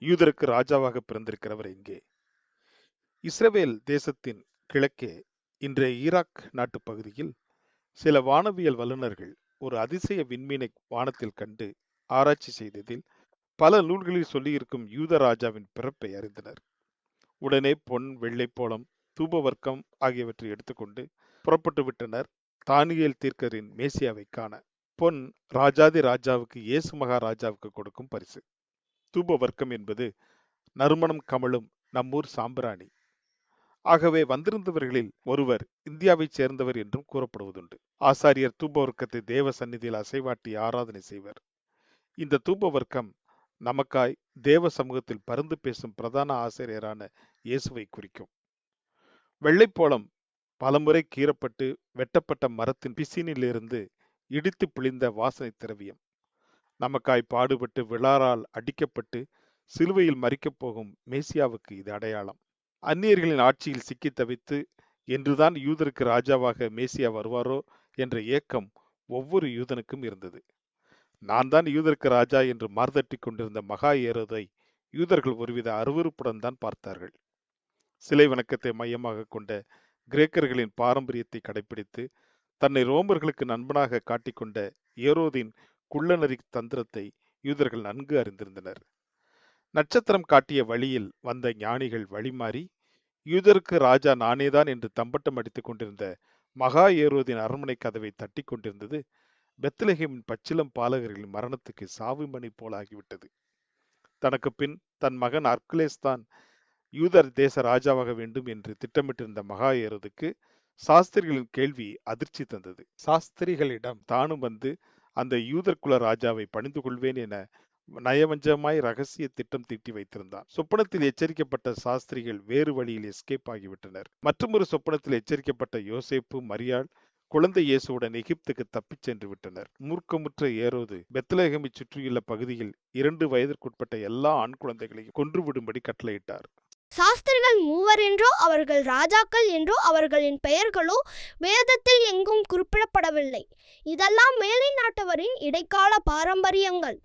யூதருக்கு ராஜாவாக பிறந்திருக்கிறவர் எங்கே? இஸ்ரவேல் தேசத்தின் கிழக்கே இன்றைய ஈராக் நாட்டு பகுதியில் சில வானவியல் வல்லுநர்கள் ஒரு அதிசய விண்மீனை வானத்தில் கண்டு ஆராய்ச்சி செய்ததில் பல நூல்களில் சொல்லியிருக்கும் யூத ராஜாவின் பிறப்பை அறிந்தனர். உடனே பொன், வெள்ளைப்போளம், தூபவர்க்கம் ஆகியவற்றை எடுத்துக்கொண்டு புறப்பட்டு விட்டனர் தானியேல் தீர்க்கரின் மேசியாவை காண. பொன் ராஜாதி ராஜாவுக்கு இயேசு மகாராஜாவுக்கு கொடுக்கும் பரிசு. தூபவர்க்கம் என்பது நறுமணம் கமழும் நம்மூர் சாம்பிராணி. ஆகவே வந்திருந்தவர்களில் ஒருவர் இந்தியாவைச் சேர்ந்தவர் என்றும் கூறப்படுவதுண்டு. ஆசாரியர் தூபவர்க்கத்தை தேவ சந்நிதியில் அசைவாட்டி ஆராதனை செய்வர். இந்த தூபவர்க்கம் நமக்காய் தேவ சமூகத்தில் பரிந்து பேசும் பிரதான ஆசிரியரான இயேசுவை குறிக்கும். வெள்ளைப்போளம் பலமுறை கீறப்பட்டு வெட்டப்பட்ட மரத்தின் பிசினிலிருந்து இடித்து பிழிந்த வாசனை திரவியம். நமக்காய் பாடுபட்டு விழாரால் அடிக்கப்பட்டு சிலுவையில் மறிக்கப் போகும் மேசியாவுக்கு இது அடையாளம். அந்நியர்களின் ஆட்சியில் சிக்கி தவித்து என்றுதான் யூதருக்கு ராஜாவாக மேசியா வருவாரோ என்ற ஏக்கம் ஒவ்வொரு யூதனுக்கும் இருந்தது. நான் தான் யூதருக்கு ராஜா என்று மார்தட்டி கொண்டிருந்த மகா ஏரோதை யூதர்கள் ஒருவித அருவருப்புடன் தான் பார்த்தார்கள். சிலை வணக்கத்தை மையமாக கொண்ட கிரேக்கர்களின் பாரம்பரியத்தை கடைபிடித்து தன்னை ரோமர்களுக்கு நண்பனாக காட்டிக்கொண்ட ஏரோதின் குள்ளநரி தந்திரத்தை யூதர்கள் நன்கு அறிந்திருந்தனர். நட்சத்திரம் காட்டிய வழியில் வந்த ஞானிகள் வழிமாறி யூதருக்கு ராஜா நானேதான் என்று தம்பட்டம் அடித்துக் கொண்டிருந்த மகா ஏரோதின் அரண்மனை கதவை தட்டி கொண்டிருந்தது பெத்லகேமின் பச்சிலம் பாலகர்களின் மரணத்துக்கு சாவுமணி போல ஆகிவிட்டது. தனக்கு பின் தன் மகன் அர்குலேஸ் தான் யூதர் தேச ராஜாவாக வேண்டும் என்று திட்டமிட்டிருந்த மகா ஏரோதுக்கு சாஸ்திரிகளின் கேள்வி அதிர்ச்சி தந்தது. சாஸ்திரிகளிடம் தானும் வந்து அந்த யூதர் குல ராஜாவை பணிந்து கொள்வேன் என நயவஞ்சமாய் ரகசிய திட்டம் தீட்டி வைத்திருந்தான். சொப்பனத்தில் எச்சரிக்கப்பட்ட சாஸ்திரிகள் வேறு வழியில் எஸ்கேப் ஆகிவிட்டனர். மற்றொரு சொப்பனத்தில் எச்சரிக்கப்பட்ட யோசேப்பு, மரியாள் குழந்தை இயேசுவுடன் எகிப்துக்கு தப்பிச் சென்று விட்டனர். மூர்க்கமுற்ற ஏரோது பெத்லகேமை சுற்றியுள்ள பகுதியில் 2 வயதிற்குட்பட்ட எல்லா ஆண் குழந்தைகளையும் கொன்றுவிடும்படி கட்டளையிட்டார். சாஸ்திரிகள் மூவர் என்றோ அவர்கள் ராஜாக்கள் என்றோ அவர்களின் பெயர்களோ வேதத்தில் எங்கும் குறிப்பிடப்படவில்லை. இதெல்லாம் மேலை நாட்டவரின் இடைக்கால பாரம்பரியங்கள்.